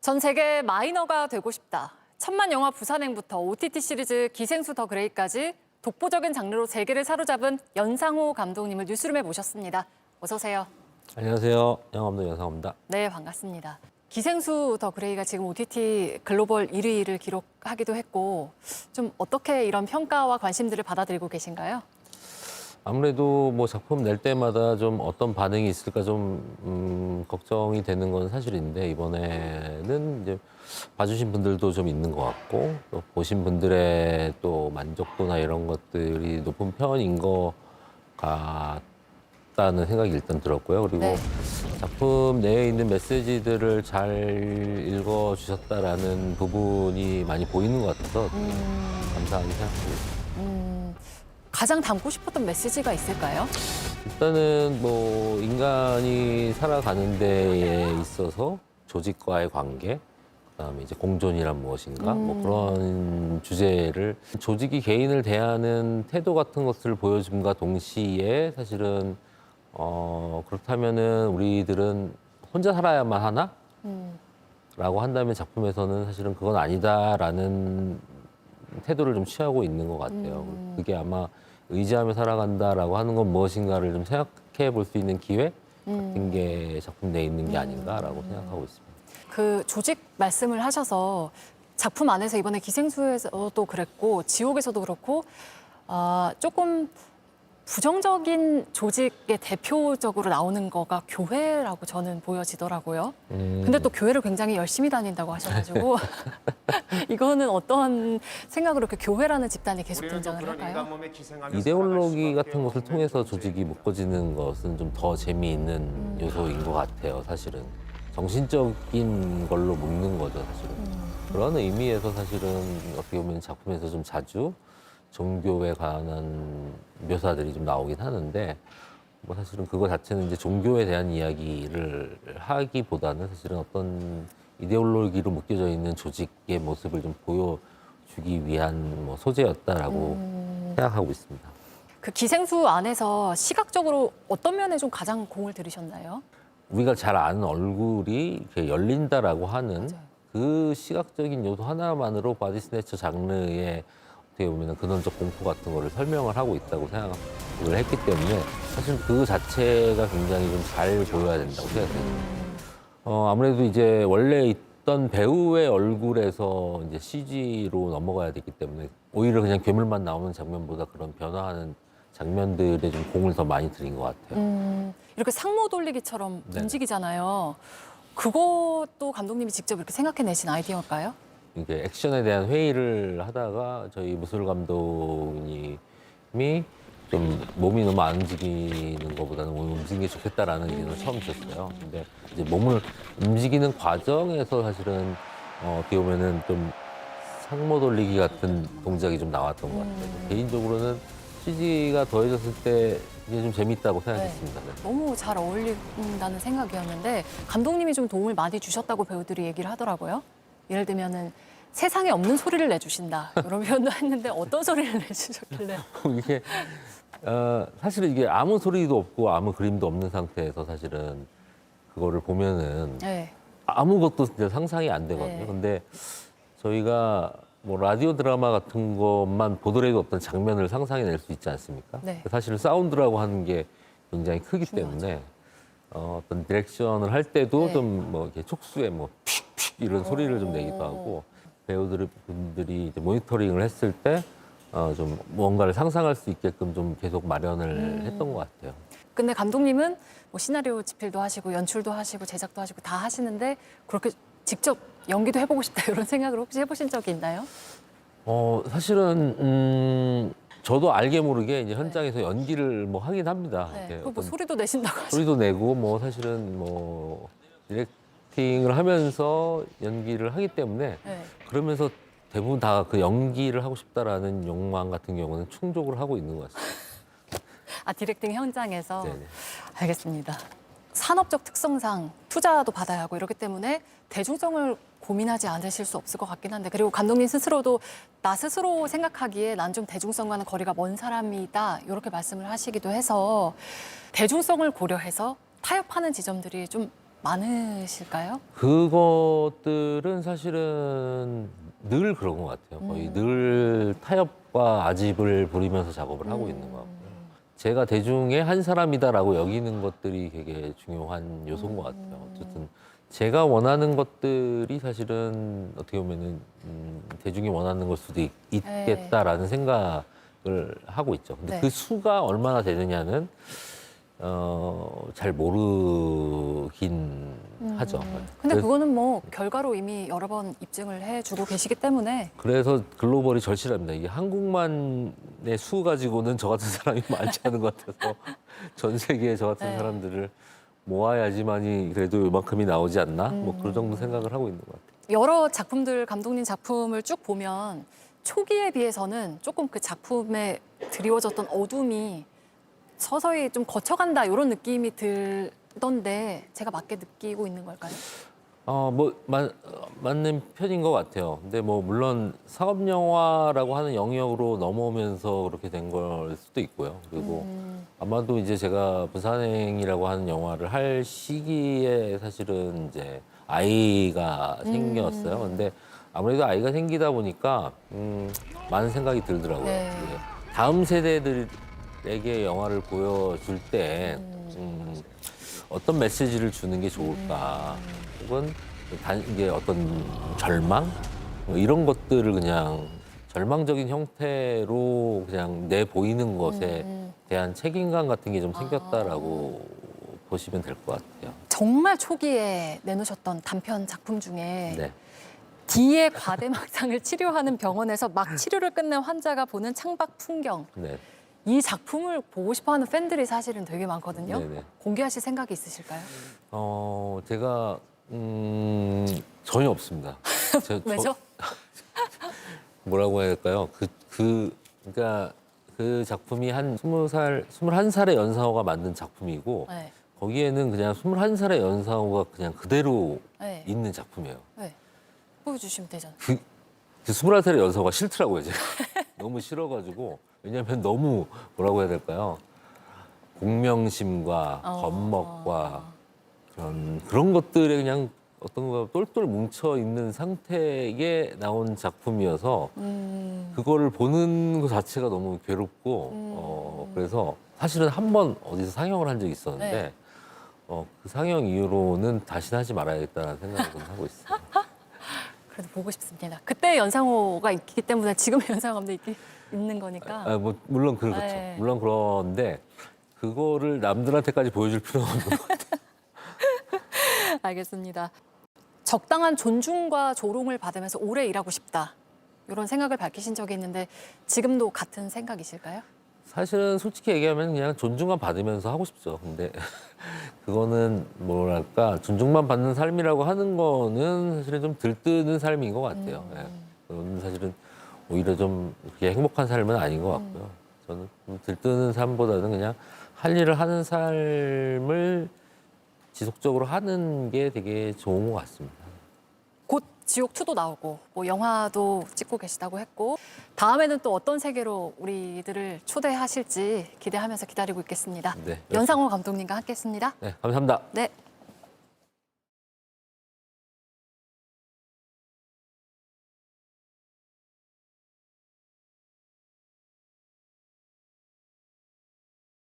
전 세계 마이너가 되고 싶다. 천만 영화 부산행부터 OTT 시리즈 기생수 더 그레이까지 독보적인 장르로 세계를 사로잡은 연상호 감독님을 뉴스룸에 모셨습니다. 어서 오세요. 안녕하세요. 영화감독 연상호입니다. 네, 반갑습니다. 기생수 더 그레이가 지금 OTT 글로벌 1위를 기록하기도 했고 좀 어떻게 이런 평가와 관심들을 받아들이고 계신가요? 아무래도 뭐 작품 낼 때마다 좀 어떤 반응이 있을까 좀 걱정이 되는 건 사실인데 이번에는 이제 봐주신 분들도 좀 있는 것 같고 또 보신 분들의 또 만족도나 이런 것들이 높은 편인 것 같다는 생각이 일단 들었고요. 그리고 네. 작품 내에 있는 메시지들을 잘 읽어주셨다라는 부분이 많이 보이는 것 같아서 감사하게 생각하고 있습니다. 가장 담고 싶었던 메시지가 있을까요? 일단은 뭐 인간이 살아가는 데에 있어서 조직과의 관계, 그다음에 이제 공존이란 무엇인가, 뭐 그런 주제를 조직이 개인을 대하는 태도 같은 것을 보여줌과 동시에 사실은 그렇다면은 우리들은 혼자 살아야만 하나? 라고 한다면 작품에서는 사실은 그건 아니다라는 태도를 좀 취하고 있는 것 같아요. 그게 아마 의지하며 살아간다라고 하는 건 무엇인가를 좀 생각해 볼 수 있는 기회 같은 게 작품 내에 있는 게 아닌가라고 생각하고 있습니다. 그 조직 말씀을 하셔서 작품 안에서 이번에 기생수에서도 그랬고 지옥에서도 그렇고 조금 부정적인 조직의 대표적으로 나오는 거가 교회라고 저는 보여지더라고요. 근데 또 교회를 굉장히 열심히 다닌다고 하셔가지고 이거는 어떤 생각으로 이렇게 교회라는 집단이 계속 등장을 할까요? 이데올로기 같은 것을 통해서 조직이 묶어지는 것은 좀 더 재미있는 요소인 것 같아요, 사실은. 정신적인 걸로 묶는 거죠, 사실은. 그런 의미에서 사실은 어떻게 보면 작품에서 좀 자주 종교에 관한 묘사들이 좀 나오긴 하는데 뭐 사실은 그거 자체는 이제 종교에 대한 이야기를 하기보다는 사실은 어떤 이데올로기로 묶여져 있는 조직의 모습을 좀 보여주기 위한 뭐 소재였다라고 생각하고 있습니다. 그 기생수 안에서 시각적으로 어떤 면에 좀 가장 공을 들이셨나요? 우리가 잘 아는 얼굴이 이렇게 열린다라고 하는 맞아요. 그 시각적인 요소 하나만으로 바디 스네처 장르의 어떻게 보면 근원적 공포 같은 거를 설명을 하고 있다고 생각을 했기 때문에 사실 그 자체가 굉장히 좀 잘 보여야 된다고 생각해요. 아무래도 이제 원래 있던 배우의 얼굴에서 이제 CG로 넘어가야 되기 때문에 오히려 그냥 괴물만 나오는 장면보다 그런 변화하는 장면들에 좀 공을 더 많이 들인 것 같아요. 이렇게 상모 돌리기처럼 네. 움직이잖아요. 그것도 감독님이 직접 이렇게 생각해내신 아이디어일까요? 이게 액션에 대한 회의를 하다가 저희 무술 감독님이 좀 몸이 너무 안 움직이는 것보다는 몸이 움직이는 게 좋겠다라는 의견을 처음 주셨어요. 근데 이제 몸을 움직이는 과정에서 사실은 어떻게 보면은 좀 상모 돌리기 같은 동작이 좀 나왔던 것 같아요. 개인적으로는 CG가 더해졌을 때 이게 좀 재밌다고 생각했습니다. 네. 너무 잘 어울린다는 생각이었는데 감독님이 좀 도움을 많이 주셨다고 배우들이 얘기를 하더라고요. 예를 들면은 세상에 없는 소리를 내주신다 이런 표현도 했는데 어떤 소리를 내주셨길래? 이게 사실은 이게 아무 소리도 없고 아무 그림도 없는 상태에서 사실은 그거를 보면은 네. 아무것도 진짜 상상이 안 되거든요. 네. 근데 저희가 뭐 라디오 드라마 같은 것만 보더라도 어떤 장면을 상상해낼 수 있지 않습니까? 네. 사실 사운드라고 하는 게 굉장히 크기 때문에 어떤 디렉션을 할 때도 네. 좀 뭐 이렇게 촉수에 뭐 픽픽 이런 소리를 좀 내기도 하고 분들이 이제 모니터링을 했을 때 좀 뭔가를 상상할 수 있게끔 좀 계속 마련을 했던 것 같아요. 근데 감독님은 뭐 시나리오 집필도 하시고 연출도 하시고 제작도 하시고 다 하시는데 그렇게 직접 연기도 해보고 싶다 이런 생각을 혹시 해보신 적이 있나요? 사실은 저도 알게 모르게 이제 현장에서 연기를 뭐 하긴 합니다. 네. 이렇게 그뭐 어떤 소리도 내신다고 하시고. 소리도 내고 뭐 사실은 뭐 디렉팅을 하면서 연기를 하기 때문에 네. 그러면서 대부분 다 그 연기를 하고 싶다라는 욕망 같은 경우는 충족을 하고 있는 것 같습니다. 아 디렉팅 현장에서. 네네. 알겠습니다. 산업적 특성상 투자도 받아야 하고 이렇기 때문에 대중성을 고민하지 않으실 수 없을 것 같긴 한데 그리고 감독님 스스로도 나 스스로 생각하기에 난 좀 대중성과는 거리가 먼 사람이다 이렇게 말씀을 하시기도 해서 대중성을 고려해서 타협하는 지점들이 좀 많으실까요? 그것들은 사실은 늘 그런 것 같아요. 거의 늘 타협과 아집을 부리면서 작업을 하고 있는 것 같고요. 제가 대중의 한 사람이다라고 여기는 것들이 되게 중요한 요소인 것 같아요. 어쨌든 제가 원하는 것들이 사실은 어떻게 보면은 대중이 원하는 걸 수도 있겠다라는 생각을 하고 있죠. 근데 네. 그 수가 얼마나 되느냐는 잘 모르긴 하죠. 근데 그래서- 그거는 뭐 결과로 이미 여러 번 입증을 해주고 계시기 때문에 그래서 글로벌이 절실합니다. 이게 한국만의 수 가지고는 저 같은 사람이 많지 않은 것 같아서 전 세계에 저 같은 네. 사람들을 모아야지만이 그래도 이만큼이 나오지 않나? 뭐 그 정도 생각을 하고 있는 것 같아요. 여러 작품들, 감독님 작품을 쭉 보면 초기에 비해서는 조금 그 작품에 드리워졌던 어둠이 서서히 좀 거쳐간다 이런 느낌이 들던데 제가 맞게 느끼고 있는 걸까요? 맞는 편인 것 같아요. 근데 뭐 물론 상업 영화라고 하는 영역으로 넘어오면서 그렇게 된 걸 수도 있고요. 그리고 아마도 이제 제가 부산행이라고 하는 영화를 할 시기에 사실은 이제 아이가 생겼어요. 근데 아무래도 아이가 생기다 보니까 많은 생각이 들더라고요. 네. 이게 다음 세대들에게 영화를 보여줄 때 어떤 메시지를 주는 게 좋을까? 혹은 이게 어떤 절망? 뭐 이런 것들을 그냥 절망적인 형태로 그냥 내 보이는 것에 대한 책임감 같은 게 좀 생겼다라고 보시면 될 것 같아요. 정말 초기에 내놓으셨던 단편 작품 중에 네. D의 과대막상을 치료하는 병원에서 막 치료를 끝낸 환자가 보는 창밖 풍경. 네. 이 작품을 보고 싶어하는 팬들이 사실은 되게 많거든요. 네네. 공개하실 생각이 있으실까요? 제가 전혀 없습니다. 왜죠? 뭐라고 해야 될까요? 그러니까 그 작품이 한 20살, 21살의 연상호가 만든 작품이고 네. 거기에는 그냥 21살의 연상호가 그냥 그대로 네. 있는 작품이에요. 네. 보여주시면 되잖아요. 그 21살의 연상호가 싫더라고요, 제가. 너무 싫어가지고. 왜냐하면 너무 뭐라고 해야 될까요? 공명심과 겁먹과 그런 것들에 그냥 어떤 거 똘똘 뭉쳐 있는 상태에 나온 작품이어서 그거를 보는 것 자체가 너무 괴롭고 그래서 사실은 한 번 어디서 상영을 한 적이 있었는데 네. 그 상영 이후로는 다시는 하지 말아야겠다는 생각을 좀 하고 있어요. 그래도 보고 싶습니다. 그때 연상호가 있기 때문에 지금의 연상호도 있는 거니까. 뭐 물론 그렇죠. 네. 물론 그런데 그거를 남들한테까지 보여줄 필요는 없는 것 같아요. 알겠습니다. 적당한 존중과 조롱을 받으면서 오래 일하고 싶다. 이런 생각을 밝히신 적이 있는데 지금도 같은 생각이실까요? 사실은 솔직히 얘기하면 그냥 존중만 받으면서 하고 싶죠. 근데 그거는 뭐랄까 존중만 받는 삶이라고 하는 거는 사실은 좀 들뜨는 삶인 것 같아요. 예. 그건 사실은 오히려 좀 그렇게 행복한 삶은 아닌 것 같고요. 저는 좀 들뜨는 삶보다는 그냥 할 일을 하는 삶을 지속적으로 하는 게 되게 좋은 것 같습니다. 곧 지옥2도 나오고 뭐 영화도 찍고 계시다고 했고 다음에는 또 어떤 세계로 우리들을 초대하실지 기대하면서 기다리고 있겠습니다. 네, 연상호 감독님과 함께했습니다. 네, 감사합니다. 네.